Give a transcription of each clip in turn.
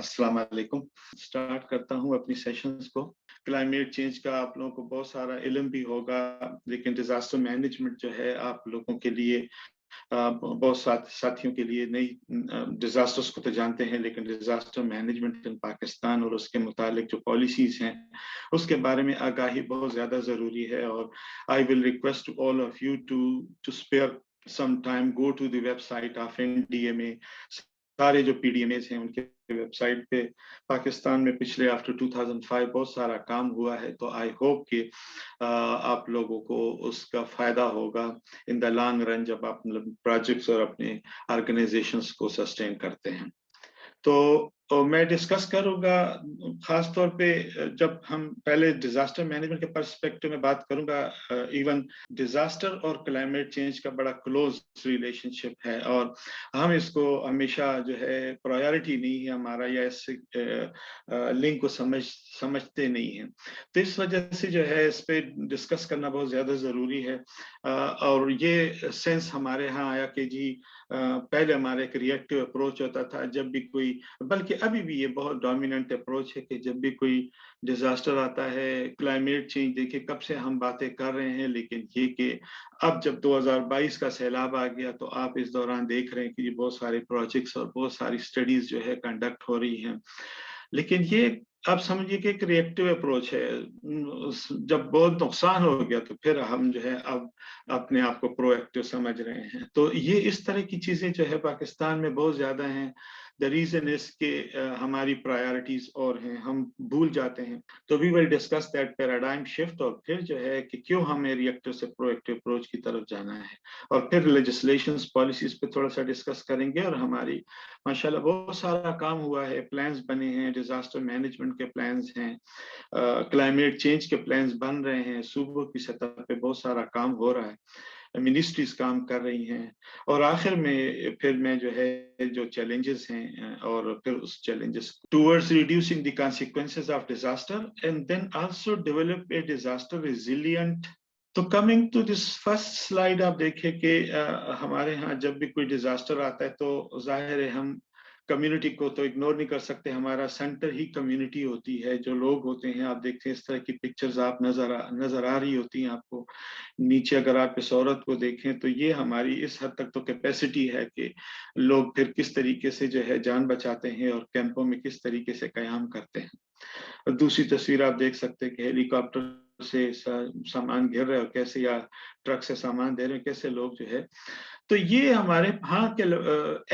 अस्सलाम वालेकुम। स्टार्ट करता हूँ अपनी सेशंस को। क्लाइमेट चेंज का आप लोगों को बहुत सारा इल्म भी होगा, लेकिन डिजास्टर मैनेजमेंट जो है आप लोगों के लिए बहुत साथियों के लिए नई डिजास्टर्स को तो जानते हैं, लेकिन डिजास्टर मैनेजमेंट इन पाकिस्तान और उसके मुतालिक जो पॉलिसीज हैं उसके बारे में आगाही बहुत ज्यादा जरूरी है। और I will request all of you to spare some time, go to the website of NDMA. सारे जो पीडीएमएस हैं उनके वेबसाइट पे पाकिस्तान में पिछले आफ्टर 2005 बहुत सारा काम हुआ है, तो आई होप कि आप लोगों को उसका फायदा होगा इन द लॉन्ग रन, जब आप प्रोजेक्ट्स और अपने ऑर्गेनाइजेशंस को सस्टेन करते हैं। तो मैं डिस्कस करूंगा खास तौर पे, जब हम पहले डिजास्टर मैनेजमेंट के पर्सपेक्टिव में बात करूंगा। इवन डिजास्टर और क्लाइमेट चेंज का बड़ा क्लोज रिलेशनशिप है और हम इसको हमेशा जो है प्रायोरिटी नहीं है हमारा, या इस लिंक को समझते नहीं है। तो इस वजह से जो है इस पे डिस्कस करना बहुत ज्यादा जरूरी है। और ये सेंस हमारे यहाँ आया कि जी पहले हमारा एक रिएक्टिव अप्रोच होता था जब भी कोई, बल्कि अभी भी ये बहुत डोमिनेंट अप्रोच है कि जब भी कोई डिजास्टर आता है, क्लाइमेट चेंज, देखिए कब से हम बातें कर रहे हैं, लेकिन ये कि अब जब 2022 का सैलाब आ गया तो आप इस दौरान देख रहे हैं कि बहुत सारे प्रोजेक्ट्स और बहुत सारी स्टडीज जो है कंडक्ट हो रही हैं। लेकिन ये आप समझिए कि एक रिएक्टिव अप्रोच है। जब बहुत नुकसान हो गया तो फिर हम जो है अब अपने आप को प्रोएक्टिव समझ रहे हैं। तो ये इस तरह की चीजें जो है पाकिस्तान में बहुत ज्यादा हैं। द रीजन इज के हमारी प्रायोरिटीज और हैं, हम भूल जाते हैं। तो we will discuss that paradigm shift, और फिर जो है कि क्यों हमें रिएक्टिव से प्रोएक्टिव अप्रोच की तरफ जाना है, और फिर लेजिस्लेशंस पॉलिसीज पे थोड़ा सा डिस्कस करेंगे। और हमारी माशाल्लाह बहुत सारा काम हुआ है, प्लान्स बने हैं, डिजास्टर मैनेजमेंट के प्लान्स हैं, क्लाइमेट चेंज के प्लान्स बन रहे हैं, सूबों की सतह पे बहुत सारा काम हो रहा है, मिनिस्ट्रीज काम कर रही हैं। और आखिर में फिर मैं जो है जो चैलेंजेस हैं और फिर उस challenges towards reducing the consequences of disaster and then also develop a disaster resilient. तो coming to this first slide, आप देखें कि हमारे यहाँ जब भी कोई डिजास्टर आता है तो जाहिर है हम कम्युनिटी को तो इग्नोर नहीं कर सकते। हमारा सेंटर ही कम्युनिटी होती है, जो लोग होते हैं। आप देखते हैं इस तरह की पिक्चर्स आप नजर आ रही होती हैं आपको नीचे। अगर आप इस औरत को देखें तो ये हमारी इस हद तक तो कैपेसिटी है कि लोग फिर किस तरीके से जो है जान बचाते हैं और कैंपों में किस तरीके से कयाम करते हैं। और दूसरी तस्वीर आप देख सकते हैं कि हेलीकॉप्टर से सामान गिर रहा है और कैसे, या ट्रक से सामान दे रहे हैं, कैसे लोग जो है। तो ये हमारे यहाँ के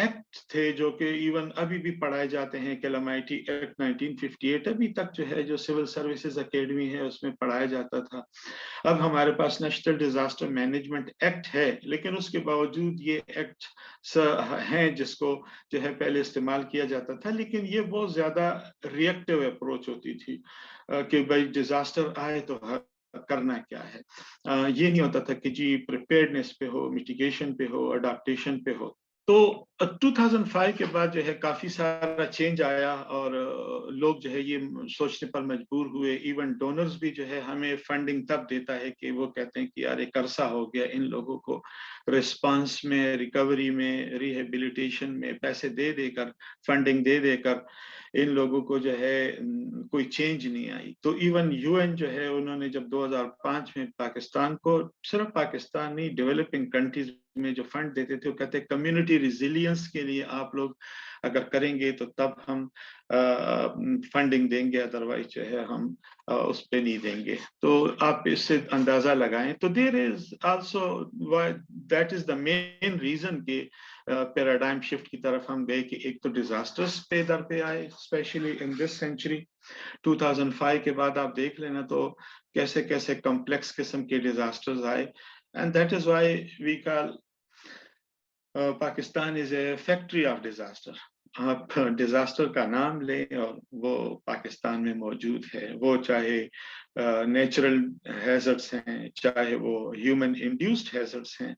एक्ट थे जो कि इवन अभी भी पढ़ाए जाते हैं। कैलामाइटी एक्ट 1958 अभी तक जो है, जो सिविल सर्विसेज एकेडमी है उसमें पढ़ाया जाता था। अब हमारे पास नेशनल डिजास्टर मैनेजमेंट एक्ट है, लेकिन उसके बावजूद ये एक्ट हैं जिसको जो है पहले इस्तेमाल किया जाता था, लेकिन ये बहुत ज्यादा रिएक्टिव अप्रोच होती थी कि भाई डिजास्टर आए तो करना क्या है। ये नहीं होता था कि जी प्रिपेयर्डनेस पे हो, मिटिगेशन पे हो, अडाप्टेशन पे हो। तो 2005 के बाद जो है काफी सारा चेंज आया और लोग जो है ये सोचने पर मजबूर हुए। इवन डोनर्स भी जो है हमें फंडिंग तब देता है कि वो कहते हैं कि यार एक अरसा हो गया इन लोगों को रिस्पांस में, रिकवरी में, रिहेबिलिटेशन में पैसे दे देकर, फंडिंग दे देकर इन लोगों को जो है कोई चेंज नहीं आई। तो इवन यूएन जो है उन्होंने जब 2005 में पाकिस्तान को, सिर्फ पाकिस्तान नहीं डेवलपिंग कंट्रीज में जो फंड देते थे, वो कहते हैं कम्युनिटी रिजिलियंस के लिए आप लोग अगर करेंगे तो तब हम फंडिंग देंगे, अदरवाइज जो है हम उस पे नहीं देंगे। तो आप इससे अंदाजा लगाएं। तो there is also, that is the main reason कि पैराडाइम शिफ्ट की तरफ हम गए कि एक तो डिजास्टर्स पे दर पे आए, स्पेशली इन दिस सेंचुरी। 2005 के बाद आप देख लेना तो कैसे कैसे कॉम्प्लेक्स किस्म के डिजास्टर्स आए। And that is why we call Pakistan is a factory of disaster. आप डिजास्टर का नाम लें और वो पाकिस्तान में मौजूद है, वो चाहे नेचुरल हैजर्ड्स हैं, चाहे वो ह्यूमन इंड्यूस्ड हैजर्ड्स हैं।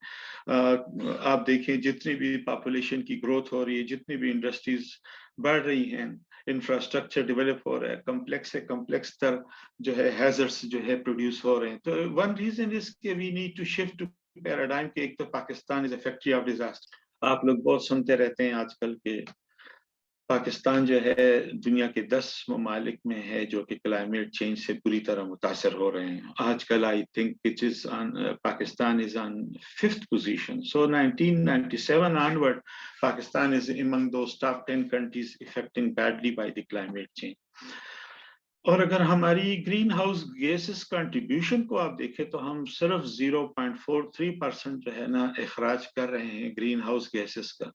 आप देखिए जितनी भी पॉपुलेशन की ग्रोथ हो रही है, जितनी भी इंडस्ट्रीज बढ़ रही हैं, इंफ्रास्ट्रक्चर डेवलप हो रहा है, कम्प्लेक्स से कम्प्लेक्स तर जो है हैजर्ड्स जो है प्रोड्यूस हो रहे हैं। तो वन रीजन इज के we need to shift to paradigm के, एक तो Pakistan is a factory of disaster. आप लोग बहुत सुनते रहते हैं आजकल के पाकिस्तान जो है दुनिया के 10 ममालिक में है जो कि क्लाइमेट चेंज से बुरी तरह मुतासर हो रहे हैं। आजकल I think it is Pakistan is on 5th position. So 1997 onward Pakistan is among those top 10 countries affecting badly by the climate change। और अगर हमारी ग्रीन हाउस गैसेस कंट्रीब्यूशन को आप देखें तो हम सिर्फ 0.43% जो है ना इखराज कर रहे हैं ग्रीन हाउस गैसेस का,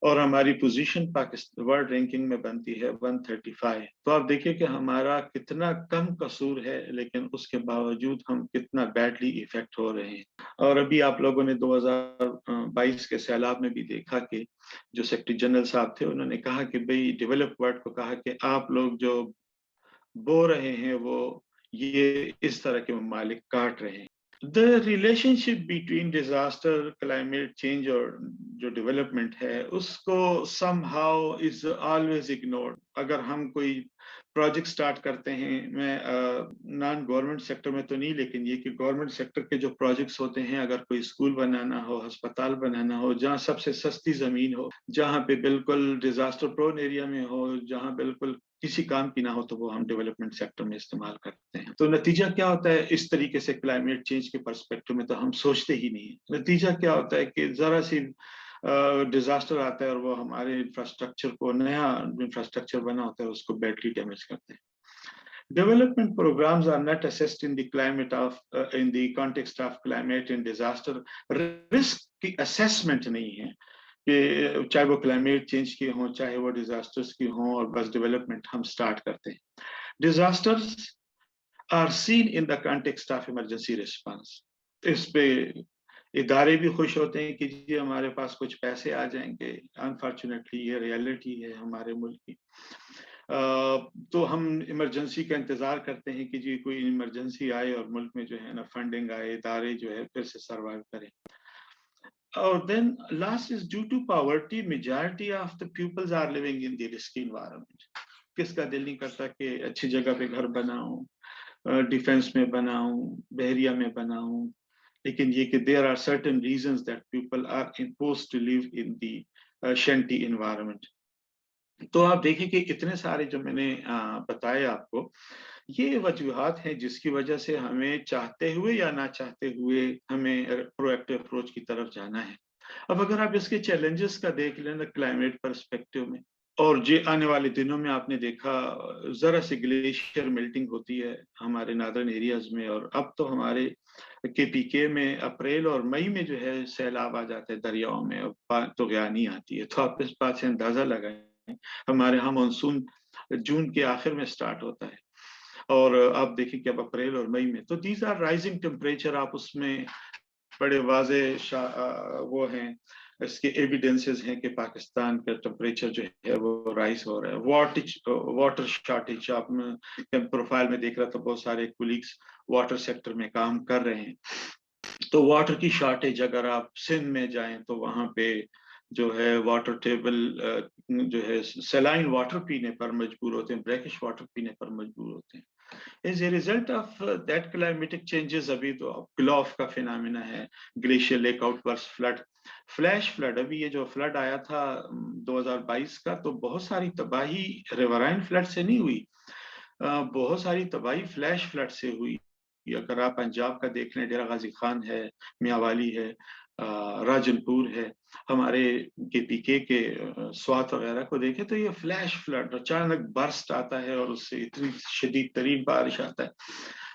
और हमारी पोजीशन पाकिस्तान वर्ल्ड रैंकिंग में बनती है 135। तो आप देखिए कि हमारा कितना कम कसूर है, लेकिन उसके बावजूद हम कितना बैडली इफेक्ट हो रहे हैं। और अभी आप लोगों ने 2022 के सैलाब में भी देखा कि जो सेक्रेटरी जनरल साहब थे उन्होंने कहा कि भाई डेवलप वर्ल्ड को कहा कि आप लोग जो बो रहे हैं वो ये इस तरह के ममालिक काट रहे हैं। The relationship between disaster, climate change और जो डेवलपमेंट है उसको समहाउ इज ऑलवेज इग्नोर्ड। अगर हम कोई प्रोजेक्ट स्टार्ट करते हैं, मैं नॉन गवर्नमेंट सेक्टर में तो नहीं, लेकिन ये कि गवर्नमेंट सेक्टर के जो प्रोजेक्ट्स होते हैं, अगर कोई स्कूल बनाना हो, अस्पताल बनाना हो, जहाँ सबसे सस्ती जमीन हो, जहाँ पे बिल्कुल डिजास्टर प्रोन एरिया में हो, जहाँ बिल्कुल किसी काम की ना हो, तो वो हम डेवलपमेंट सेक्टर में इस्तेमाल करते हैं। तो नतीजा क्या होता है इस तरीके से क्लाइमेट चेंज के पर्सपेक्टिव में तो हम सोचते ही नहीं। नतीजा क्या होता है कि जरा सी डिजास्टर आता है और वो हमारे इंफ्रास्ट्रक्चर को, नया इंफ्रास्ट्रक्चर बना होता है, उसको बैडली डैमेज करते हैं। Development programs are not assessed in the climate of in the context of climate and disaster। Risk की assessment नहीं है कि चाहे वो क्लाइमेट चेंज की हो, चाहे वो डिजास्टर्स की हो, और बस डेवलपमेंट हम स्टार्ट करते हैं। Disasters are seen in the context of emergency response. इस पे इदारे भी खुश होते हैं कि जी हमारे पास कुछ पैसे आ जाएंगे। अनफॉर्चुनेटली ये रियलिटी है हमारे मुल्क की। तो हम इमरजेंसी का इंतजार करते हैं कि जी कोई इमरजेंसी आए और मुल्क में जो है ना फंडिंग आए, इदारे जो है फिर से सर्वाइव करें। और then last is due to poverty, majority of the peoples are living in the risky environment. किसका दिल नहीं करता कि अच्छी जगह पे घर बनाऊं, डिफेंस में बनाऊं, बहरिया में बनाऊं, लेकिन ये कि there are certain reasons that people are imposed to live in the shanty environment. तो आप देखिए कि इतने सारे जो मैंने बताए आपको, ये वजूहात हैं जिसकी वजह से हमें चाहते हुए या ना चाहते हुए हमें प्रोएक्टिव अप्रोच की तरफ जाना है। अब अगर आप इसके चैलेंजेस का देख लें ना क्लाइमेट पर्सपेक्टिव में, और जे आने वाले दिनों में आपने देखा जरा सी ग्लेशियर मेल्टिंग होती है हमारे नॉर्दर्न एरियाज में, और अब तो हमारे केपीके में अप्रैल और मई में जो है सैलाब आ जाते हैं दरियाओं में, और तो नहीं आती है। तो आप इस बात से अंदाजा लगाएं, हमारे यहाँ मानसून जून के आखिर में स्टार्ट होता है, और आप देखिए कि अब अप्रैल और मई में तो दीज आर राइजिंग टेम्परेचर। आप उसमें बड़े वाजे वो हैं, इसके एविडेंसेस हैं कि पाकिस्तान का टेम्परेचर जो है वो राइज हो रहा है। वाटर शॉर्टेज, आप प्रोफाइल में देख रहा था बहुत सारे कुलीग्स वाटर सेक्टर में काम कर रहे हैं। तो वाटर की शॉर्टेज, अगर आप सिंध में जाएं तो वहां पे जो है वाटर टेबल जो है सलाइन वाटर पीने पर मजबूर होते हैं, ब्रैकिश वाटर पीने पर मजबूर होते हैं। As a result of that climatic changes, अभी तो ग्लोफ का फिनोमेना है, glacier lake outburst, flood, flash flood. अभी ये जो फ्लड आया था 2022 का, तो बहुत सारी तबाही रिवराइन फ्लड से नहीं हुई, बहुत सारी तबाही फ्लैश फ्लड से हुई। अगर आप पंजाब का देख लें, डेरा गाजी खान है, मियावाली है, राजनपुर है, हमारे केपीके के स्वात वगैरह को देखें तो ये फ्लैश फ्लड अचानक बर्स्ट आता है और उससे इतनी शदीद तरीन बारिश आता है।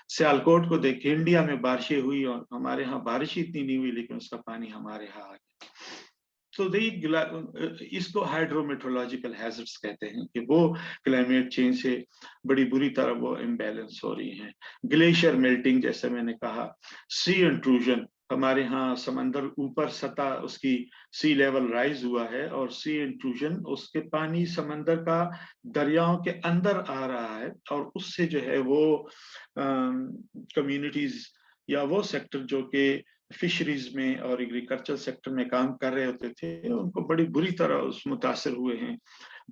सियालकोट को देखें, इंडिया में बारिशें हुई और हमारे यहाँ बारिश इतनी नहीं हुई, लेकिन उसका पानी हमारे यहाँ आ गया। तो इसको हाइड्रोमेट्रोलॉजिकल हैजर्ड्स कहते हैं कि वो क्लाइमेट चेंज से बड़ी बुरी तरह वो इम्बैलेंस हो रही हैं। ग्लेशियर मेल्टिंग, जैसे मैंने कहा, सी इंट्रूजन, हमारे यहाँ समंदर ऊपर सतह उसकी सी लेवल राइज हुआ है, और सी इंट्रूजन उसके पानी समंदर का दरियाओं के अंदर आ रहा है, और उससे जो है वो कम्युनिटीज या वो सेक्टर जो कि फिशरीज में और एग्रीकल्चर सेक्टर में काम कर रहे होते थे, उनको बड़ी बुरी तरह उस मुतासर हुए हैं।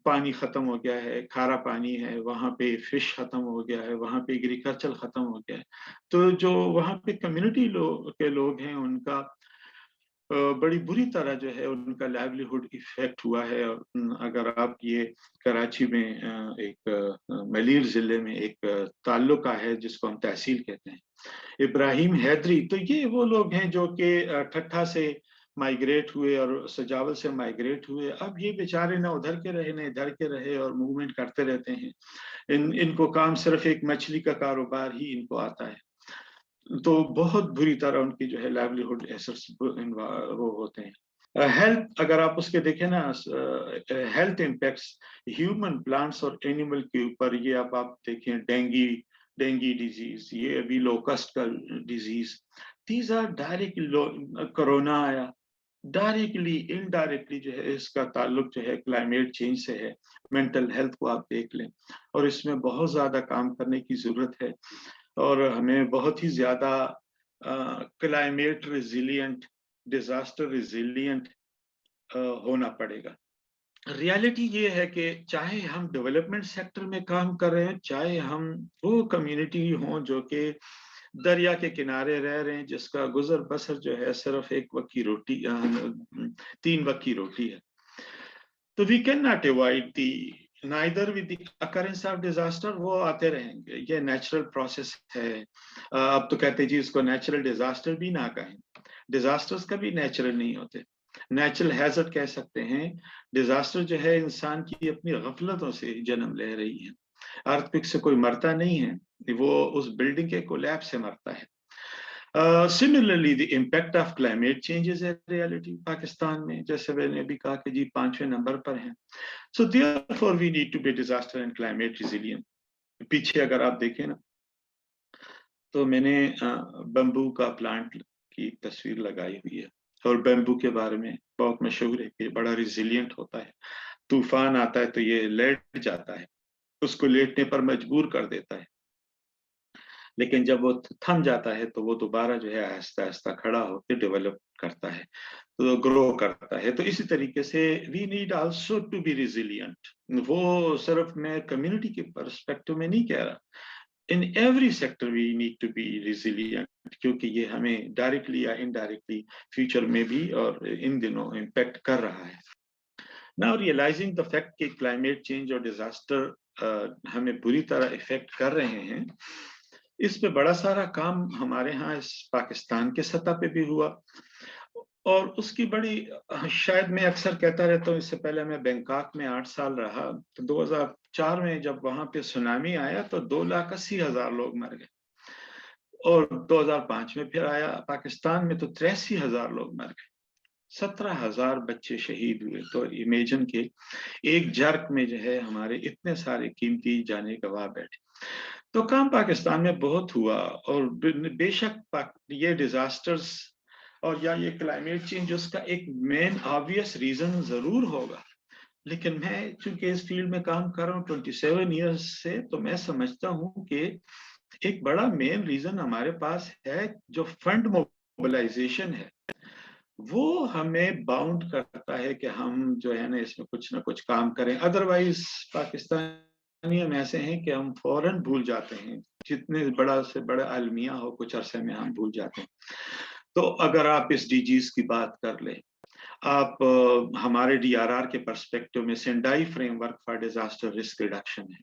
पानी खत्म हो गया है, खारा पानी है, वहाँ पे फिश खत्म हो गया है, वहाँ पे एग्रीकल्चर खत्म हो गया है। तो जो वहाँ पे कम्युनिटी के लोग हैं, उनका बड़ी बुरी तरह जो है उनका लाइवलीहुड इफेक्ट हुआ है। और अगर आप ये कराची में एक मलीर जिले में एक ताल्लुका है जिसको हम तहसील कहते हैं, इब्राहिम हैदरी, तो ये वो लोग हैं जो कि ठट्ठा से माइग्रेट हुए और सजावल से माइग्रेट हुए। अब ये बेचारे ना उधर के रहे ना इधर के रहे और मूवमेंट करते रहते हैं। इनको काम सिर्फ एक मछली का कारोबार ही इनको आता है। तो बहुत बुरी तरह उनकी जो है लाइवलीहुड एसेट्स वो होते हैं। हेल्थ अगर आप उसके देखें ना, हेल्थ इम्पैक्ट्स ह्यूमन, प्लांट्स और एनिमल के ऊपर, ये आप देखें, डेंगी डिजीज, ये अभी लोकस्ट का disease, these are directly, corona आया, डायरेक्टली इनडायरेक्टली जो है इसका ताल्लुक जो है क्लाइमेट चेंज से है। मेंटल हेल्थ को आप देख लें, और इसमें बहुत ज्यादा काम करने की जरूरत है, और हमें बहुत ही ज्यादा क्लाइमेट रिजिलियंट, डिजास्टर रिजिलियंट होना पड़ेगा। रियलिटी ये है कि चाहे हम डेवलपमेंट सेक्टर में काम कर रहे हैं, चाहे हम वो कम्युनिटी हों जो कि दरिया के किनारे रह रहे हैं, जिसका गुजर बसर जो है सिर्फ एक वक्त की रोटी, 3 वक्त की रोटी है, तो we can not avoid the neither with the occurrence of disaster, वो आते रहेंगे, ये नेचुरल प्रोसेस है। अब तो कहते जी इसको नेचुरल डिजास्टर भी ना कहें, डिजास्टर्स कभी नेचुरल नहीं होते, नेचुरल हैजर्ड कह सकते हैं। डिजास्टर जो है इंसान की अपनी गफलतों से जन्म ले रही है। अर्थक्वेक से कोई मरता नहीं है, वो उस बिल्डिंग के कोलैप्स से मरता है। Similarly the impact of climate change is a reality. Pakistan में जैसे मैंने अभी कहा कि जी 5वें नंबर पर है। So therefore we need to be disaster and climate resilient. पीछे अगर आप देखें ना, तो मैंने बम्बू का प्लांट की तस्वीर लगाई हुई है, और बम्बू के बारे में बहुत मशहूर है कि बड़ा रिजिलियंट होता है, तूफान आता है तो ये लेट जाता है, उसको लेटने पर मजबूर कर देता है, लेकिन जब वो थम जाता है तो वो दोबारा जो है आहिस्ता आहिस्ता खड़ा होकर डेवलप करता है, तो ग्रो करता है। तो इसी तरीके से we need also to be resilient. वो सिर्फ मैं कम्युनिटी के पर्सपेक्टिव में नहीं कह रहा, in every sector we need to be resilient, क्योंकि ये हमें डायरेक्टली या इनडायरेक्टली फ्यूचर में भी और इन दिनों इम्पैक्ट कर रहा है। नाउ रियलाइजिंग द फैक्ट कि क्लाइमेट चेंज और डिजास्टर हमें बुरी तरह इफेक्ट कर रहे हैं, इस पे बड़ा सारा काम हमारे यहाँ इस पाकिस्तान के सतह पे भी हुआ, और उसकी बड़ी, शायद मैं अक्सर कहता रहता हूँ, इससे पहले मैं बैंकॉक में 8 साल रहा, तो 2004 में जब वहां पे सुनामी आया तो 2,80,000 लोग मर गए, और 2005 में फिर आया पाकिस्तान में तो 83,000 लोग मर गए, 17,000 बच्चे शहीद हुए। तो इमेजिन के एक जर्क में जो है हमारे इतने सारे कीमती जाने गंवा बैठे। तो काम पाकिस्तान में बहुत हुआ, और बेशक ये डिजास्टर्स और या ये क्लाइमेट चेंज उसका एक मेन ऑब्वियस रीजन जरूर होगा, लेकिन मैं चूंकि इस फील्ड में काम कर रहा हूँ 27 ईयर्स से, तो मैं समझता हूँ कि एक बड़ा मेन रीजन हमारे पास है, जो फंड मोबिलाइजेशन है, वो हमें बाउंड करता है कि हम जो है ना कुछ ना कुछ काम करें। अदरवाइज पाकिस्तानी हम ऐसे हैं कि हम फौरन भूल जाते हैं, जितने बड़ा से बड़ा अलमिया हो कुछ अरसे में हम भूल जाते हैं। तो अगर आप इस डीजीज की बात कर लें, आप हमारे डीआरआर के पर्सपेक्टिव में Sendai framework for disaster risk reduction है,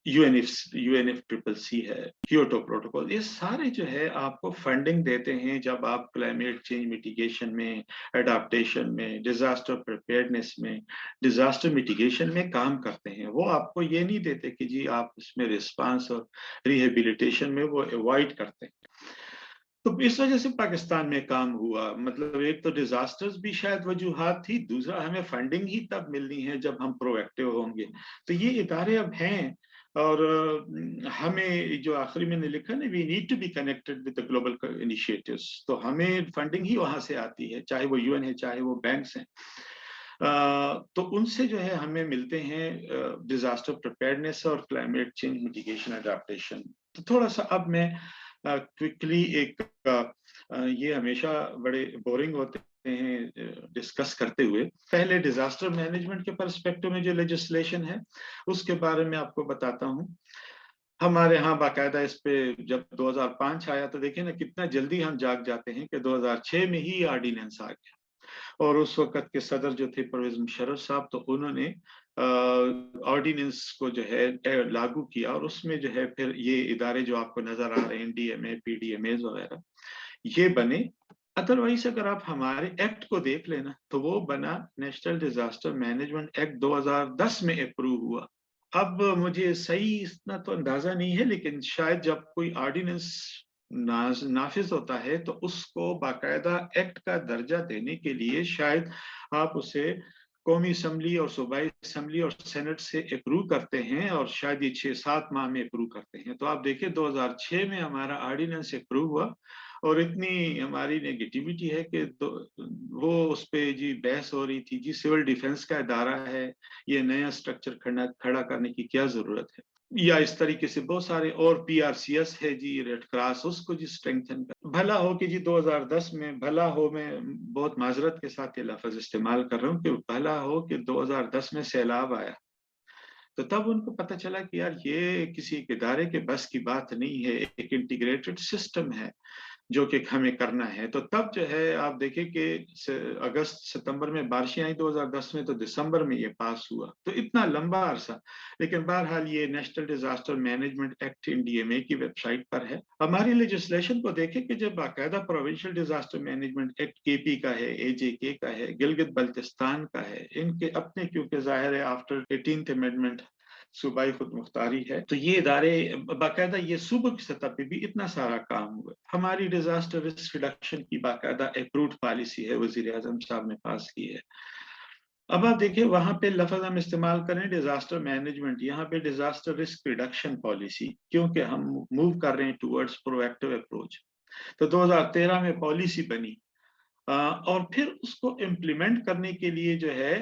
UNFCCC है, क्योटो प्रोटोकॉल, ये सारे जो है आपको फंडिंग देते हैं जब आप क्लाइमेट चेंज मिटिगेशन में, एडाप्टेशन में, डिजास्टर प्रिपेयर्डनेस में, डिजास्टर मिटिगेशन में काम करते हैं। वो आपको ये नहीं देते कि जी आप इसमें रिस्पांस और रिहेबिलिटेशन में वो अवॉइड करते हैं। तो इस वजह से पाकिस्तान में काम हुआ, मतलब एक तो डिजास्टर्स भी शायद वजूहात थी, दूसरा हमें फंडिंग ही तब मिलनी है जब हम प्रोएक्टिव होंगे। तो ये इदारे अब हैं, और हमें जो आखिरी में लिखा ना, we need to be connected with the global initiatives, तो हमें फंडिंग ही वहां से आती है, चाहे वो UN है चाहे वो बैंक्स हैं। तो उनसे जो है हमें मिलते हैं डिजास्टर प्रिपेयर्डनेस और क्लाइमेट चेंज मिटिगेशन एडाप्टेशन। तो थोड़ा सा अब मैं क्विकली एक ये हमेशा बड़े बोरिंग होते हैं डिस्कस करते हुए, पहले डिजास्टर मैनेजमेंट के पर्सपेक्टिव में जो लेजिस्लेशन है उसके बारे में आपको बताता हूँ। हमारे यहाँ बाकायदा इस पे जब 2005 आया तो देखिए ना कितना जल्दी हम जाग जाते हैं कि 2006 में ही ऑर्डिनेंस आ गया। और उस वक्त के सदर जो थे परवेज मुशर्रफ साहब, तो उन्होंने ऑर्डिनेंस को जो है लागू किया, और उसमें जो है फिर ये इदारे जो आपको नजर आ रहे हैं, डीएमए, पीडीएमए वगैरह, ये बने। अदरवाइज अगर आप हमारे एक्ट को देख लेना तो वो बना नेशनल डिजास्टर मैनेजमेंट एक्ट 2010 में अप्रूव हुआ। अब मुझे सही इतना तो अंदाजा नहीं है, लेकिन शायद जब कोई ऑर्डिनेंस नाफिज होता है तो उसको बाकायदा एक्ट का दर्जा देने के लिए शायद आप उसे कौमी असम्बली और सूबाई असम्बली और सेनेट से अप्रूव करते हैं, और शायद ये 6-7 माह में अप्रूव करते हैं। तो आप देखिए 2006 में हमारा ऑर्डिनेंस अप्रूव हुआ, और इतनी हमारी नेगेटिविटी है कि तो वो उस पे जी बहस हो रही थी, जी सिविल डिफेंस का इदारा है, ये नया स्ट्रक्चर खड़ा करने की क्या जरूरत है, या इस तरीके से बहुत सारे, और पीआरसीएस है जी, रेड क्रॉस, उसको जी स्ट्रेंथन कर। भला हो कि जी 2010 में, भला हो, मैं बहुत माजरत के साथ ये लफ्ज इस्तेमाल कर रहा हूँ कि भला हो कि 2010 में सैलाब आया, तो तब उनको पता चला कि यार ये किसी एक इदारे के बस की बात नहीं है, एक इंटीग्रेटेड सिस्टम है जो कि हमें करना है। तो तब जो है आप देखिए कि अगस्त सितंबर में बारिशें आई 2010 में, तो दिसंबर में ये पास हुआ, तो इतना लंबा अरसा। लेकिन बहरहाल ये national disaster management act DMA की वेबसाइट पर है। हमारी लेजिस्लेशन को देखें कि जब बाकायदा provincial disaster management act KP का है, एजेके का है, गिलगित बल्तिस्तान का है, इनके अपने, क्योंकि जाहिर है आफ्टर 18th अमेंडमेंट सूबाई खुद मुख्तारी है, तो ये इदारे बाकायदा ये सूबों की सतह पे भी इतना सारा काम हुआ। हमारी डिजास्टर रिस्क रिडक्शन की बाकायदा अप्रूव्ड पॉलिसी है, वजीर आजम साहब ने पास की है। अब आप देखिए वहां पे लफ्ज हम इस्तेमाल करें डिजास्टर मैनेजमेंट, यहाँ पे डिजास्टर रिस्क रिडक्शन पॉलिसी, क्योंकि हम मूव कर रहे हैं टूवर्ड्स प्रोएक्टिव अप्रोच। तो 2013 में पॉलिसी बनी, और फिर उसको इम्प्लीमेंट करने के लिए जो है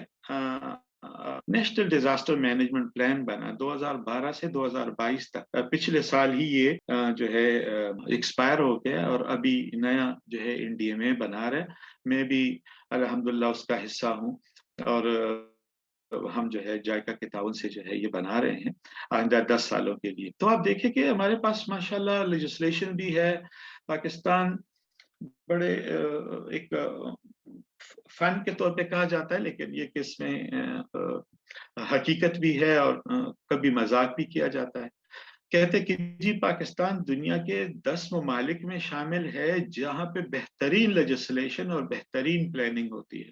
नेशनल डिजास्टर मैनेजमेंट प्लान बना 2012 से 2022 तक। पिछले साल ही ये जो है एक्सपायर हो गया, और अभी नया जो है एनडीएमए बना रहा है। मैं भी अल्हम्दुलिल्लाह उसका हिस्सा हूँ, और हम जो है जायका के ताउन से जो है ये बना रहे हैं आइंदा 10 सालों के लिए। तो आप देखें कि हमारे पास माशाल्लाह लेजिस्लेशन भी है। पाकिस्तान बड़े एक फन के तौर पे कहा जाता है, लेकिन ये कि इसमें हकीकत भी है, और कभी मजाक भी किया जाता है। कहते कि जी पाकिस्तान दुनिया के 10 ममालिक में शामिल है जहां पे बेहतरीन लेजिस्लेशन और बेहतरीन प्लानिंग होती है।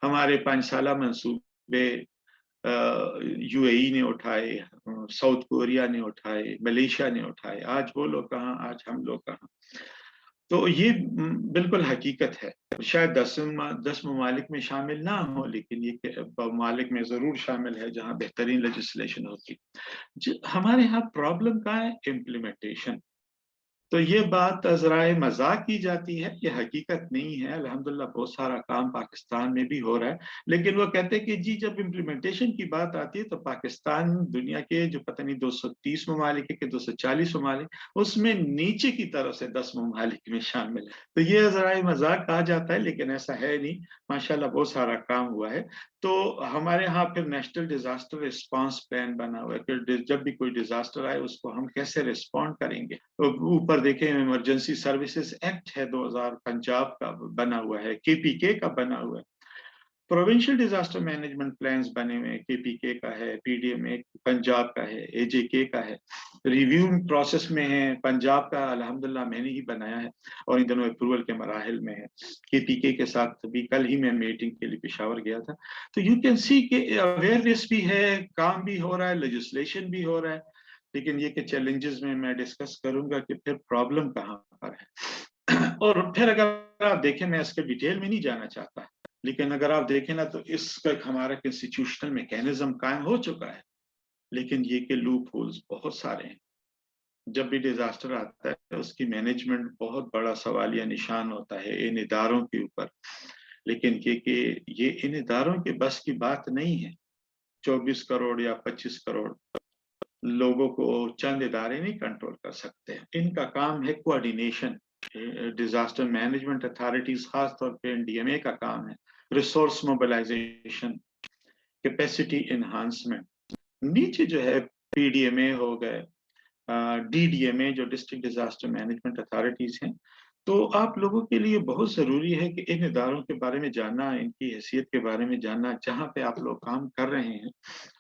हमारे 5 साला मंसूबे यूएई ने उठाए, साउथ कोरिया ने उठाए, मलेशिया ने उठाए, आज वो लोग कहाँ, आज हम लोग कहाँ। तो ये बिल्कुल हकीकत है। शायद 10 ममालिक में शामिल ना हो, लेकिन ये ममालिक में जरूर शामिल है जहाँ बेहतरीन लेजिस्लेशन होती। हमारे यहाँ प्रॉब्लम का है इम्प्लीमेंटेशन। तो ये बात ज़राए मजाक की जाती है, ये हकीकत नहीं है। अल्हम्दुलिल्लाह बहुत सारा काम पाकिस्तान में भी हो रहा है, लेकिन वो कहते हैं कि जी जब इम्प्लीमेंटेशन की बात आती है तो पाकिस्तान दुनिया के जो पता नहीं 230 ममालिक है कि 240 ममालिक, उसमें नीचे की तरफ से 10 ममालिक में शामिल है। तो ये ज़राए मजाक कहा जाता है, लेकिन ऐसा है नहीं। माशाल्लाह बहुत सारा काम हुआ है। तो हमारे यहाँ फिर नेशनल डिजास्टर रिस्पांस प्लान बना हुआ है कि जब भी कोई डिजास्टर आए उसको हम कैसे रिस्पॉन्ड करेंगे। तो ऊपर देखें इमरजेंसी सर्विसेज एक्ट है 2000 पंजाब का बना हुआ है, केपीके का बना हुआ है। प्रोविंशियल डिजास्टर मैनेजमेंट प्लान्स बने हुए हैं, केपीके का है, पीडीएमए पंजाब का है, एजेके का है। रिव्यू प्रोसेस में है। पंजाब का अल्हम्दुलिल्लाह मैंने ही बनाया है, और इन दोनों अप्रूवल के मराहिल में है। केपीके के साथ भी कल ही मैं मीटिंग के लिए पेशावर गया था। तो यू कैन सी के अवेयरनेस भी है, काम भी हो रहा है, लेजिस्लेशन भी हो रहा है। लेकिन ये कि चैलेंजेस में मैं डिस्कस करूंगा कि फिर प्रॉब्लम कहाँ पर है। और फिर अगर आप देखें, मैं इसके डिटेल में नहीं जाना चाहता, लेकिन अगर आप देखें ना तो इसका हमारा इंस्टीट्यूशनल मैकेनिज्म कायम हो चुका है, लेकिन ये के लूप होल्स बहुत सारे हैं। जब भी डिजास्टर आता है उसकी मैनेजमेंट बहुत बड़ा सवालिया निशान होता है इन इदारों के ऊपर। लेकिन ये कि ये इन इदारों के बस की बात नहीं है। 24 करोड़ या 25 करोड़ लोगों को चंद इदारे नहीं कंट्रोल कर सकते। इनका काम है कोऑर्डिनेशन। डिजास्टर मैनेजमेंट अथॉरिटीज खास तौर पे एनडीएमए का काम है रिसोर्स मोबिलाइजेशन, कैपेसिटी एनहांसमेंट। नीचे जो है पीडीएमए हो गए, DDMA जो डिस्ट्रिक्ट डिजास्टर मैनेजमेंट अथॉरिटीज हैं। तो आप लोगों के लिए बहुत ज़रूरी है कि इन इदारों के बारे में जानना, इनकी हैसियत के बारे में जानना, जहाँ पे आप लोग काम कर रहे हैं,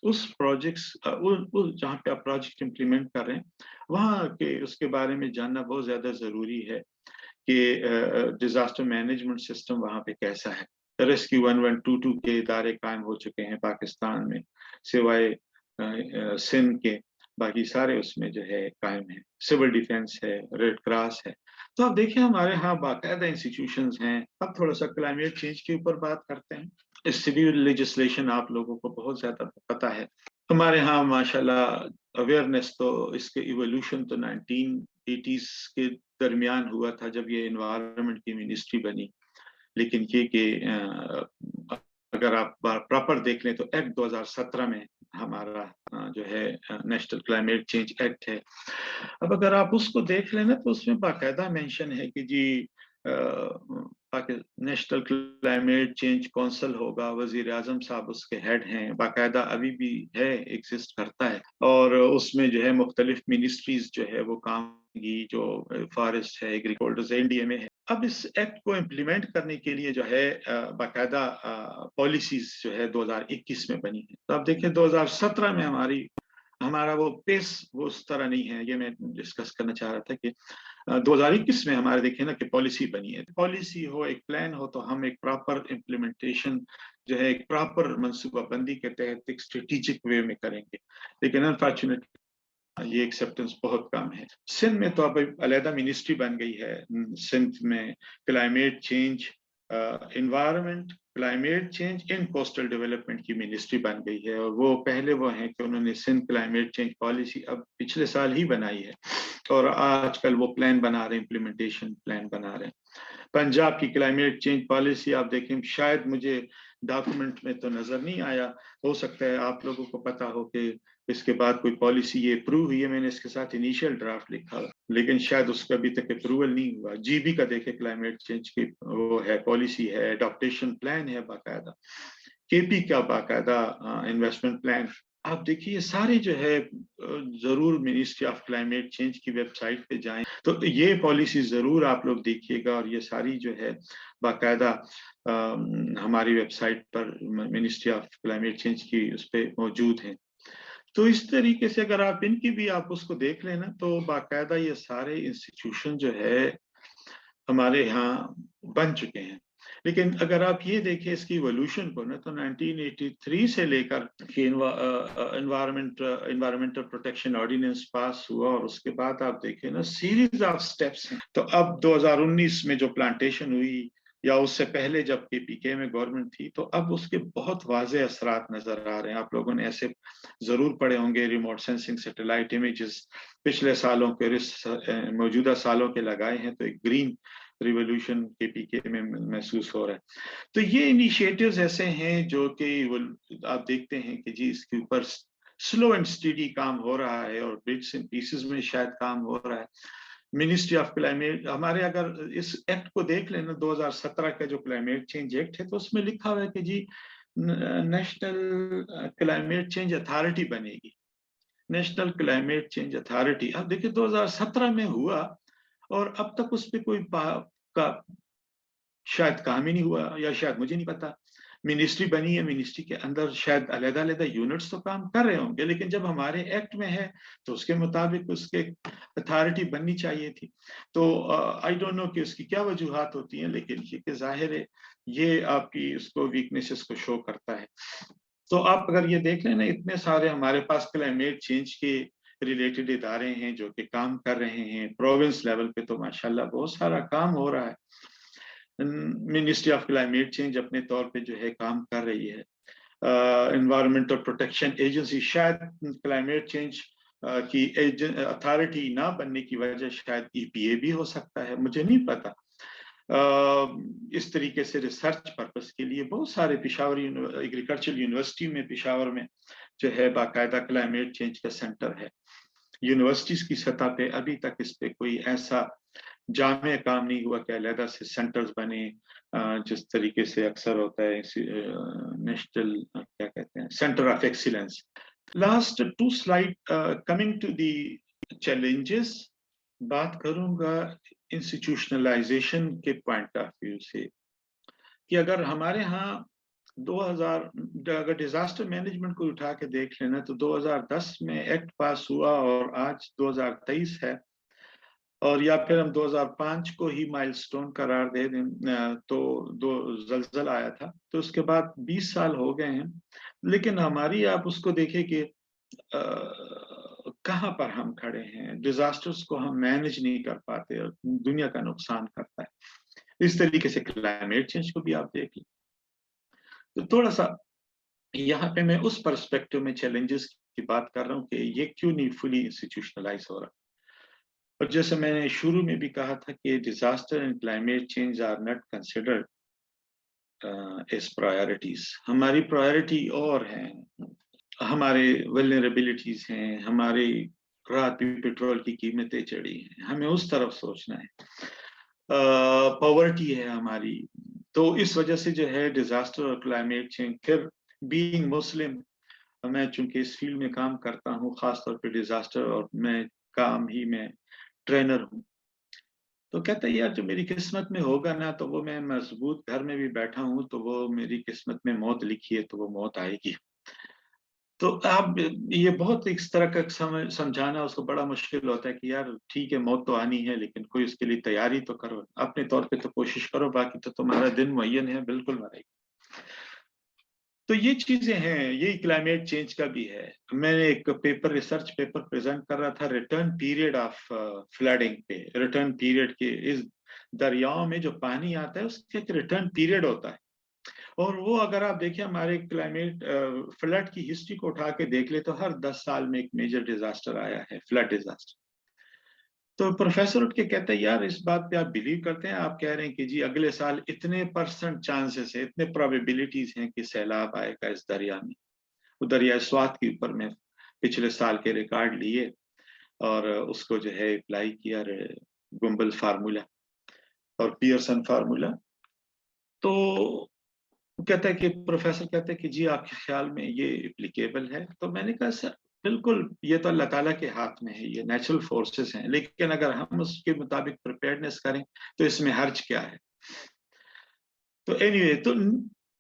उस प्रोजेक्ट्स जहाँ पे आप प्रोजेक्ट इम्प्लीमेंट कर रहे हैं, वहाँ के उसके बारे में जानना बहुत ज़्यादा ज़रूरी है कि डिजास्टर मैनेजमेंट सिस्टम वहाँ पे कैसा है। रेस्क्यू 1122 के इदारे कायम हो चुके हैं पाकिस्तान में, सिवाय सिंध के बाकी सारे उसमें जो है कायम है। सिविल डिफेंस है, रेड क्रॉस है। तो आप देखिए हमारे यहाँ बाकायदा इंस्टीट्यूशंस हैं। अब थोड़ा सा क्लाइमेट चेंज के ऊपर बात करते हैं। इस सिविल लेजिस्लेशन आप लोगों को बहुत ज्यादा पता है। हमारे यहाँ माशाल्लाह अवेयरनेस तो इसके इवोल्यूशन तो 1980s के दरमियान हुआ था जब ये एनवायरनमेंट की मिनिस्ट्री बनी। लेकिन ये कि अगर आप प्रॉपर देख लें तो एक्ट 2017 में हमारा जो है नेशनल क्लाइमेट चेंज एक्ट है। अब अगर आप उसको देख लेना तो उसमें बाकायदा मेंशन है कि जी नेशनल क्लाइमेट चेंज काउंसिल होगा, वजीर आजम साहब उसके हेड हैं, बाकायदा अभी भी है, एग्जिस्ट करता है। और उसमें जो है मुख्तलिफ मिनिस्ट्रीज जो है वो काम की, जो फॉरेस्ट है, एग्रीकल्चर है, इंडिया में है। अब इस एक्ट को इम्प्लीमेंट करने के लिए जो है बाकायदा पॉलिसीज जो है 2021 में बनी है। तो आप देखिए 2017 में हमारा वो पेस वो उस तरह नहीं है। ये मैं डिस्कस करना चाह रहा था कि 2021 में हमारे देखें ना कि पॉलिसी बनी है। पॉलिसी हो, एक प्लान हो, तो हम एक प्रॉपर इम्प्लीमेंटेशन जो है एक प्रॉपर मनसूबाबंदी के तहत एक स्ट्रेटेजिक वे में करेंगे। लेकिन अनफॉर्चुनेटली ये एक्सेप्टेंस बहुत कम है। सिंध में तो अब अलहदा मिनिस्ट्री बन गई है। सिंध में climate change environment, climate change in coastal development की मिनिस्ट्री बन गई है। और वो पहले वो हैं कि उन्होंने सिंध क्लाइमेट चेंज पॉलिसी अब पिछले साल ही बनाई है और आजकल वो प्लान बना रहे हैं, इम्प्लीमेंटेशन प्लान बना रहे हैं। पंजाब की क्लाइमेट चेंज पॉलिसी आप देखें, शायद मुझे डॉक्यूमेंट में तो नजर नहीं आया, हो सकता है आप लोगों को पता हो कि इसके बाद कोई पॉलिसी ये अप्रूव हुई है। मैंने इसके साथ इनिशियल ड्राफ्ट लिखा, लेकिन शायद उसका अभी तक अप्रूवल नहीं हुआ। जीबी का देखे क्लाइमेट चेंज की वो है, पॉलिसी है, अडॉप्टेशन प्लान है बाकायदा। केपी का बाकायदा इन्वेस्टमेंट प्लान। आप देखिए सारे जो है जरूर मिनिस्ट्री ऑफ क्लाइमेट चेंज की वेबसाइट पे जाएं तो ये पॉलिसी जरूर आप लोग देखिएगा। और ये सारी जो है बाकायदा हमारी वेबसाइट पर मिनिस्ट्री ऑफ क्लाइमेट चेंज की उस पर मौजूद हैं। तो इस तरीके से अगर आप इनकी भी आप उसको देख लेना तो बाकायदा ये सारे इंस्टीट्यूशन जो है हमारे यहाँ बन चुके हैं। लेकिन अगर आप ये देखें इसकी इवोल्यूशन को ना, तो 1983 से लेकर एनवायरमेंटल प्रोटेक्शन ऑर्डिनेंस पास हुआ और उसके बाद आप देखें ना सीरीज ऑफ स्टेप्स हैं। तो अब 2019 में जो प्लांटेशन हुई या उससे पहले जब केपीके में गवर्नमेंट थी, तो अब उसके बहुत वाज़े असरात नजर आ रहे हैं। आप लोगों ने ऐसे जरूर पढ़े होंगे, रिमोट सेंसिंग सैटेलाइट इमेजेस पिछले सालों के मौजूदा सालों के लगाए हैं, तो एक ग्रीन रिवोल्यूशन केपीके में महसूस हो रहा है। तो ये इनिशिएटिव्स ऐसे हैं जो कि आप देखते हैं कि जी इसके ऊपर स्लो एंड स्टडी काम हो रहा है और बिट्स एंड पीसेस में शायद काम हो रहा है। मिनिस्ट्री ऑफ क्लाइमेट हमारे अगर इस एक्ट को देख लेना, 2017 का जो क्लाइमेट चेंज एक्ट है, तो उसमें लिखा हुआ है कि जी नेशनल क्लाइमेट चेंज अथॉरिटी बनेगी। नेशनल क्लाइमेट चेंज अथॉरिटी अब देखिए 2017 में हुआ और अब तक उस पर कोई का शायद काम ही नहीं हुआ, या शायद मुझे नहीं पता। मिनिस्ट्री बनी है, मिनिस्ट्री के अंदर शायद अलग-अलग यूनिट्स तो काम कर रहे होंगे, लेकिन जब हमारे एक्ट में है तो उसके मुताबिक उसके अथॉरिटी बननी चाहिए थी। तो आई डोंट नो कि उसकी क्या वजूहात होती हैं, लेकिन ये कि जाहिर है ये आपकी उसको वीकनेसेस को शो करता है। तो आप अगर ये देख लें ना, इतने सारे हमारे पास क्लाइमेट चेंज के रिलेटेड इदारे हैं जो कि काम कर रहे हैं। प्रोविंस लेवल पे तो माशाल्लाह बहुत सारा काम हो रहा है। मिनिस्ट्री ऑफ क्लाइमेट चेंज अपने तौर पे जो है काम कर रही है। एनवायरमेंटल प्रोटेक्शन एजेंसी शायद क्लाइमेट चेंज की अथॉरिटी ना बनने की वजह शायद ईपीए भी हो सकता है, मुझे नहीं पता। इस तरीके से रिसर्च पर्पस के लिए बहुत सारे पेशावर एग्रीकल्चर यूनिवर्सिटी में पेशावर में जो है बाकायदा क्लाइमेट चेंज का सेंटर है। यूनिवर्सिटीज की सतह पे अभी तक इस पे कोई ऐसा जामे काम नहीं हुआ कि अलहदा से सेंटर्स बने, जिस तरीके से अक्सर होता है नेशनल क्या कहते हैं centre of excellence. Last two slide coming to the challenges बात करूंगा इंस्टीट्यूशनलाइजेशन के पॉइंट ऑफ व्यू से, कि अगर हमारे यहाँ 2000, अगर डिजास्टर मैनेजमेंट को उठा के देख लेना तो 2010 में एक्ट पास हुआ और आज 2023 है, और या फिर हम 2005 को ही माइलस्टोन करार दे दें तो दो जलजला आया था, तो उसके बाद 20 साल हो गए हैं। लेकिन हमारी आप उसको देखें कि कहाँ पर हम खड़े हैं, डिजास्टर्स को हम मैनेज नहीं कर पाते और दुनिया का नुकसान करता है। इस तरीके से क्लाइमेट चेंज को भी आप देख लें, तो थोड़ा सा यहाँ पे मैं उस पर्सपेक्टिव में चैलेंजेस की बात कर रहा हूँ कि ये क्यों नहीं फुली इंस्टीट्यूशनलाइज हो रहा। और जैसे मैंने शुरू में भी कहा था कि disaster and climate change are not considered as priorities. हमारी प्रायोरिटी और है, हमारे वल्नरेबिलिटीज हैं, हमारी रात भी पेट्रोल की कीमतें चढ़ी हैं, हमें उस तरफ सोचना है, पॉवर्टी है हमारी। तो इस वजह से जो है डिजास्टर और क्लाइमेट चेंज, फिर बीइंग मुस्लिम, मैं चूंकि इस फील्ड में काम करता हूँ खासतौर पे डिजास्टर, और मैं काम ही में ट्रेनर हूँ, तो कहता है यार जो मेरी किस्मत में होगा ना, तो वो मैं मजबूत घर में भी बैठा हूँ तो वो मेरी किस्मत में मौत लिखी है तो वो मौत आएगी। तो आप ये बहुत इस तरह का समझाना उसको बड़ा मुश्किल होता है कि यार ठीक है मौत तो आनी है, लेकिन कोई उसके लिए तैयारी तो करो, अपने तौर पे तो कोशिश करो, बाकी तो तुम्हारा दिन मुअय्यन है, बिल्कुल मरेगी। तो ये चीजें हैं, यही क्लाइमेट चेंज का भी है। मैंने एक पेपर, रिसर्च पेपर प्रेजेंट कर रहा था रिटर्न पीरियड ऑफ फ्लडिंग पे, रिटर्न पीरियड के, इस दरियाओं में जो पानी आता है उसके एक रिटर्न पीरियड होता है। और वो अगर आप देखिए हमारे क्लाइमेट फ्लड की हिस्ट्री को उठा के देख ले तो हर 10 साल में एक मेजर डिजास्टर आया है, फ्लड डिजास्टर। तो प्रोफेसर उठ के कहते हैं यार इस बात पे आप बिलीव करते हैं, आप कह रहे हैं कि जी अगले साल इतने परसेंट चांसेस है, इतने प्रोबेबिलिटीज हैं कि सैलाब आएगा इस दरिया में। वो दरिया स्वात के ऊपर में पिछले साल के रिकॉर्ड लिए और उसको जो है अप्लाई किया, गुम्बल फार्मूला और पियरसन फार्मूला। तो कहता है कि प्रोफेसर कहते हैं कि जी आपके ख्याल में ये एप्लीकेबल है? तो मैंने कहा सर बिल्कुल, ये तो अल्लाह ताला के हाथ में है, ये नेचुरल फोर्सेस हैं, लेकिन अगर हम उसके मुताबिक प्रिपेयर्डनेस करें तो इसमें हर्ज क्या है। तो एनीवे, तो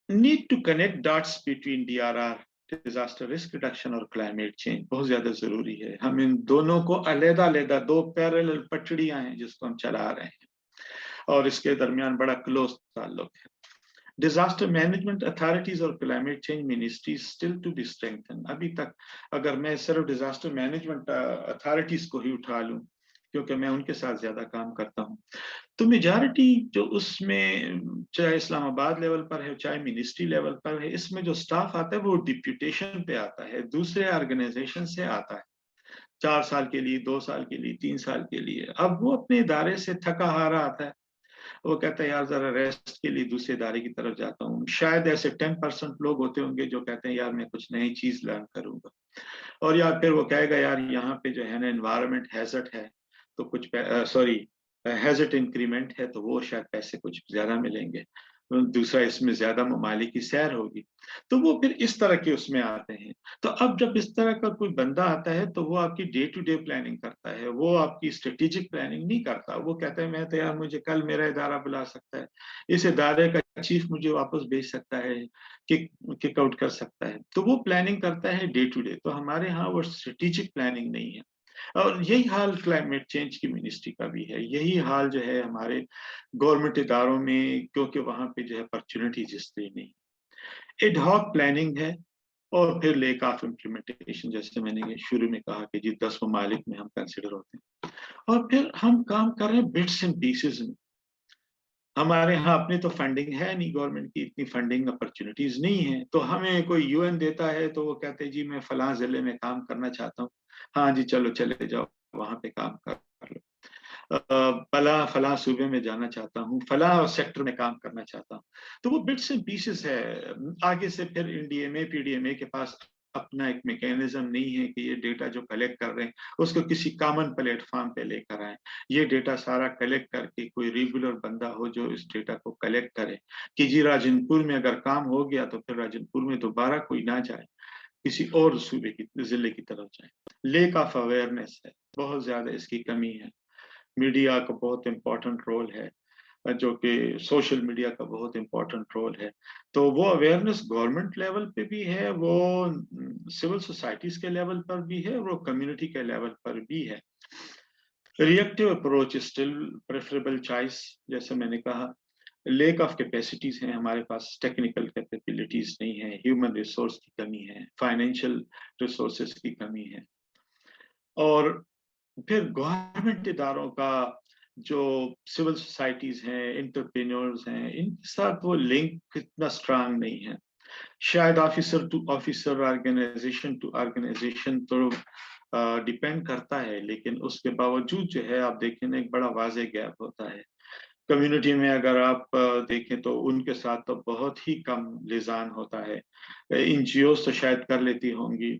need to connect dots between DRR, disaster risk reduction, और क्लाइमेट चेंज बहुत ज्यादा जरूरी है। हम इन दोनों को अलग अलग, दो पैरेलल पटड़ियां हैं जिसको हम चला रहे हैं, और इसके दरमियान बड़ा क्लोज ताल्लुक है। डिजास्टर मैनेजमेंट अथॉरिटीज और climate change ministry still to be strengthen. अभी तक अगर मैं सिर्फ डिजास्टर मैनेजमेंट अथॉरिटीज को ही उठा लूं, क्योंकि मैं उनके साथ ज्यादा काम करता हूं, तो मेजॉरिटी जो उसमें, चाहे इस्लामाबाद लेवल पर है चाहे मिनिस्ट्री लेवल पर है, इसमें जो स्टाफ आता है वो डिप्यूटेशन पे आता है, दूसरे ऑर्गेनाइजेशन से आता है, 4 साल के लिए, 2 साल के लिए, 3 साल के लिए। अब वो अपने इदारे से थका हारा आता है, वो कहता है यार जरा रेस्ट के लिए दूसरे इदारे की तरफ जाता हूँ। शायद ऐसे 10% लोग होते होंगे जो कहते हैं यार मैं कुछ नई चीज लर्न करूंगा, और या फिर वो कहेगा यार यहाँ पे जो है ना एनवायरमेंट हैजर्ड है, तो कुछ सॉरी हैजर्ड इंक्रीमेंट है, तो वो शायद पैसे कुछ ज्यादा मिलेंगे, दूसरा इसमें ज्यादा ममालिक की सैर होगी, तो वो फिर इस तरह के उसमें आते हैं। तो अब जब इस तरह का कोई बंदा आता है तो वो आपकी डे टू डे प्लानिंग करता है, वो आपकी स्ट्रेटेजिक प्लानिंग नहीं करता। वो कहता है मैं तो यार मुझे कल मेरा इदारा बुला सकता है, इस इदारे का चीफ मुझे वापस भेज सकता है, किक आउट कर सकता है, तो वो प्लानिंग करता है डे टू डे। तो हमारे यहाँ वो स्ट्रेटेजिक प्लानिंग नहीं है। और यही हाल क्लाइमेट चेंज की मिनिस्ट्री का भी है, यही हाल जो है हमारे गवर्नमेंट इदारों में, क्योंकि वहां पे जो है अपॉर्चुनिटीज इसलिए नहीं। एडहॉक प्लानिंग है, और फिर लेक ऑफ इम्प्लीमेंटेशन, जैसे मैंने शुरू में कहा कि जी 10 ममालिक में हम कंसिडर होते हैं, और फिर हम काम कर रहे हैं बिट्स एंड पीसेस में। हमारे यहाँ अपनी तो फंडिंग है नहीं, गवर्नमेंट की इतनी फंडिंग अपॉर्चुनिटीज नहीं है, तो हमें कोई यूएन देता है तो वो कहते हैं जी मैं फलां जिले में काम करना चाहता हूँ, हाँ जी चलो चले जाओ वहां पे काम कर लो। फला फला सूबे में जाना चाहता हूँ, फला सेक्टर में काम करना चाहता हूँ, तो वो बिट्स एंड पीसेस है। आगे से फिर एनडीएमए पीडीएमए के पास अपना एक मैकेनिज्म नहीं है कि ये डेटा जो कलेक्ट कर रहे हैं उसको किसी कॉमन प्लेटफॉर्म पे लेकर आए, ये डेटा सारा कलेक्ट करके कोई रेगुलर बंदा हो जो इस डेटा को कलेक्ट करे, कि जी राजनपुर में अगर काम हो गया तो फिर राजनपुर में दोबारा कोई ना जाए, किसी और सूबे की जिले की तरफ जाए। लेक ऑफ अवेयरनेस है। बहुत ज़्यादा इसकी कमी है। मीडिया का बहुत इम्पोर्टेंट रोल है, जो कि सोशल मीडिया का बहुत इम्पोर्टेंट रोल है। तो वो अवेयरनेस गवर्नमेंट लेवल पे भी है, वो सिविल सोसाइटीज़ के लेवल पर भी है, वो कम्युनिटी के लेवल पर भी है। Reactive approach is still preferable choice, जैसे मैंने कहा। लेक ऑफ कैपेसिटीज हैं हमारे पास, टेक्निकल कैपेबिलिटीज नहीं है, ह्यूमन रिसोर्स की कमी है, फाइनेंशियल रिसोर्सेज की कमी है। और फिर गवर्नमेंट इदारों का जो सिविल सोसाइटीज हैं, एंटरप्रेन्योर्स हैं, इनके साथ वो लिंक इतना स्ट्रांग नहीं है। शायद officer to officer, organisation to organisation तो डिपेंड करता है, लेकिन उसके बावजूद जो है आप देखें ना, एक बड़ा वाज़ेह गैप होता है। कम्युनिटी में अगर आप देखें तो उनके साथ तो बहुत ही कम लिजान होता है। एनजीओ तो शायद कर लेती होंगी,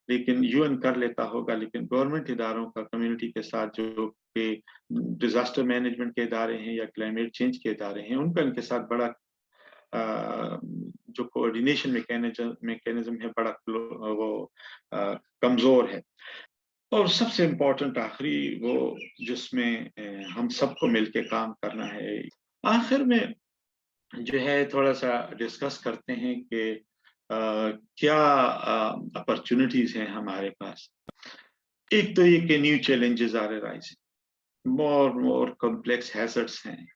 लेकिन यूएन कर लेता होगा, लेकिन गवर्नमेंट इदारों का कम्युनिटी के साथ जो कि डिजास्टर मैनेजमेंट के इदारे हैं या क्लाइमेट चेंज के इदारे हैं, उनका इनके साथ बड़ा जो कोऑर्डिनेशन मैकेनिज्म है, बड़ा वो कमजोर है। और सबसे इम्पोर्टेंट आखिरी वो जिसमें हम सबको मिलके काम करना है। आखिर में जो है थोड़ा सा डिस्कस करते हैं कि क्या अपॉर्चुनिटीज हैं हमारे पास। एक तो ये कि new challenges are rising, more complex hazards हैं,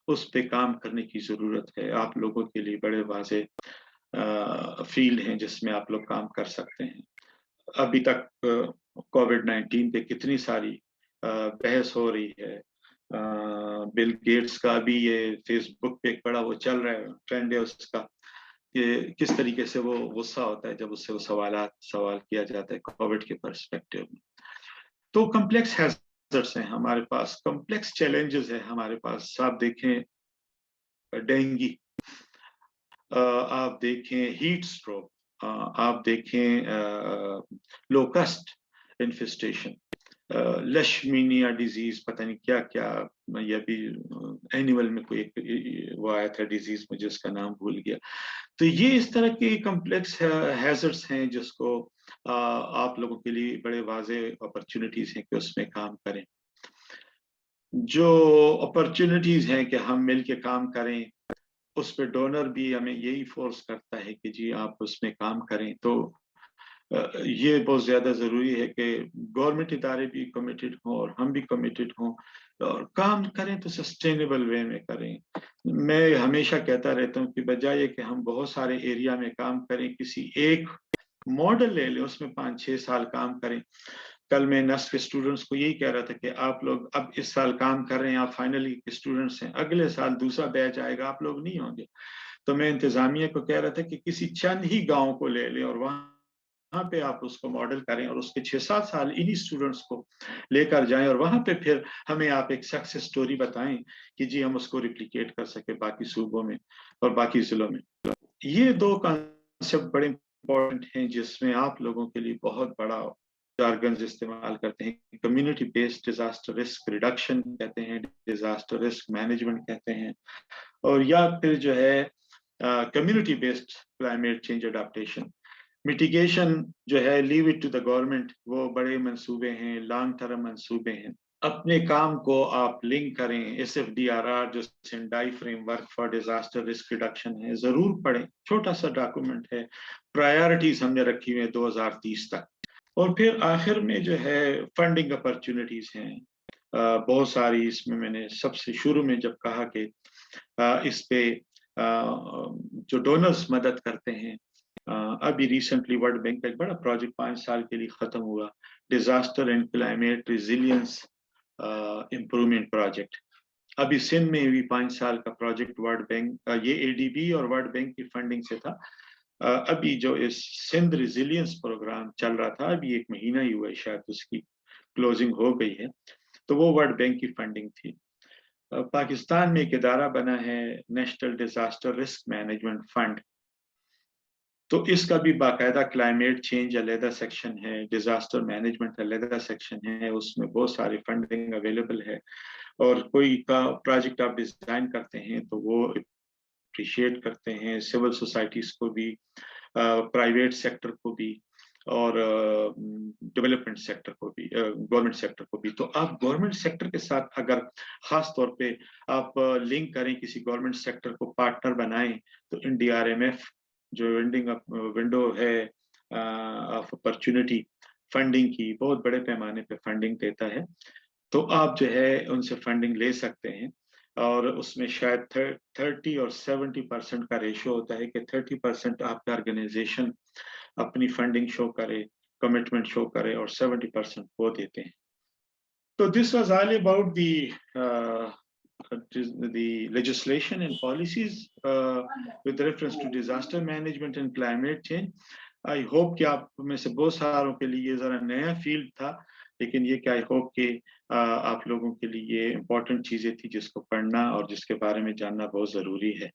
उस पे काम करने की जरूरत है। आप लोगों के लिए बड़े वाजे फील्ड हैं जिसमें आप लोग काम कर सकते हैं। अभी तक कोविड-19 पे कितनी सारी बहस हो रही है। बिल गेट्स का भी ये फेसबुक पे एक बड़ा वो चल रहा है, ट्रेंड है उसका, कि किस तरीके से वो गुस्सा होता है जब उससे वो सवाल किया जाता है कोविड के पर्सपेक्टिव में। तो कॉम्प्लेक्स हैजर्ड्स हैं हमारे पास, कॉम्प्लेक्स चैलेंजेस है हमारे पास। आप देखें डेंगू, आप देखें हीट स्ट्रोक, आप देखें लोकस्ट इन्फेस्टेशन, लशमीनिया डिजीज, पता नहीं क्या क्या, ये भी एनिमल में कोई एक वो आया था डिजीज, मुझे उसका नाम भूल गया। तो ये इस तरह के कॉम्प्लेक्स हैजर्ड्स हैं जिसको आप लोगों के लिए बड़े वाजे अपॉर्चुनिटीज हैं कि उसमें काम करें। जो अपॉर्चुनिटीज हैं कि हम मिल के काम करें, उस पे डोनर भी हमें यही फोर्स करता है कि जी आप उसमें काम करें। तो ये बहुत ज्यादा जरूरी है कि गवर्नमेंट इदारे भी कमिटेड हों और हम भी कमिटेड हों, और काम करें तो सस्टेनेबल वे में करें। मैं हमेशा कहता रहता हूँ कि बजाय कि हम बहुत सारे एरिया में काम करें, किसी एक मॉडल ले लें, उसमें 5-6 साल काम करें। कल मैं नर्स के स्टूडेंट्स को यही कह रहा था कि आप लोग अब इस साल काम कर रहे हैं, आप फाइनली के स्टूडेंट्स हैं, अगले साल दूसरा बैच आएगा, आप लोग नहीं होंगे। तो मैं इंतजामिया को कह रहा था कि किसी चंद ही गांव को ले लें और वहां पे आप उसको मॉडल करें और उसके 6-7 साल इन्हीं स्टूडेंट्स को लेकर जाएं, और वहां पे फिर हमें आप एक सक्सेस स्टोरी बताएं कि जी हम उसको रिप्लिकेट कर सके बाकी सूबों में और बाकी जिलों में। ये दो कॉन्सेप्ट बड़े इंपॉर्टेंट हैं जिसमें आप लोगों के लिए बहुत बड़ा jargons इस्तेमाल करते हैं। Community based disaster risk reduction कहते हैं, डिजास्टर रिस्क मैनेजमेंट कहते हैं, और या फिर जो है community based climate change adaptation. Mitigation जो है leave it to the government, वो बड़े मंसूबे हैं, लॉन्ग टर्म मंसूबे हैं। अपने काम को आप लिंक करें, SFDRR जो Sendai framework for disaster risk reduction है, जरूर पढ़ें, छोटा सा डॉक्यूमेंट है, प्रायोरिटीज हमने रखी हुई है 2030 तक। और फिर आखिर में जो है फंडिंग अपॉर्चुनिटीज हैं बहुत सारी। इसमें मैंने सबसे शुरू में जब कहा कि इस पे जो डोनर्स मदद करते हैं, अभी रिसेंटली वर्ल्ड बैंक का एक बड़ा प्रोजेक्ट 5 साल के लिए खत्म हुआ, disaster and climate resilience improvement project. अभी सिंध में भी 5 साल का प्रोजेक्ट वर्ल्ड बैंक, ये ADB और वर्ल्ड बैंक की फंडिंग से था। अभी जो इस सिंध रिजिलियंस प्रोग्राम चल रहा था, अभी 1 महीना ही हुआ है, शायद उसकी क्लोजिंग हो गई है, तो वो वर्ल्ड बैंक की फंडिंग थी। पाकिस्तान में एक इदारा बना है, national disaster risk management fund, तो इसका भी बाकायदा क्लाइमेट चेंज अलहदा सेक्शन है, डिजास्टर मैनेजमेंट अलहदा सेक्शन है, उसमें बहुत सारी फंडिंग अवेलेबल है। और कोई का प्रोजेक्ट आप डिजाइन करते हैं तो वो अप्रिशिएट करते हैं, सिविल सोसाइटीज को भी, प्राइवेट सेक्टर को भी। और डेवलपमेंट सेक्टर को भी, गवर्नमेंट सेक्टर को भी। तो आप गवर्नमेंट सेक्टर के साथ अगर खास तौर पे आप लिंक करें, किसी गवर्नमेंट सेक्टर को पार्टनर बनाएं, तो NDRMF जो विंडो है ऑफ अपॉर्चुनिटी फंडिंग की, बहुत बड़े पैमाने पे फंडिंग देता है। तो आप जो है उनसे फंडिंग ले सकते हैं, और उसमें शायद 30 और 70% का रेशियो होता है कि 30% आपका ऑर्गेनाइजेशन अपनी फंडिंग शो करे, कमिटमेंट शो करे, और 70% वो देते हैं। तो this was all about the legislation and policies with reference to disaster management and climate change. I hope कि आप में से बहुत सारों के लिए ये जरा नया फील्ड था, लेकिन ये कि आई होप कि आप लोगों के लिए इम्पोर्टेंट चीजें थी जिसको पढ़ना और जिसके बारे में जानना बहुत जरूरी है।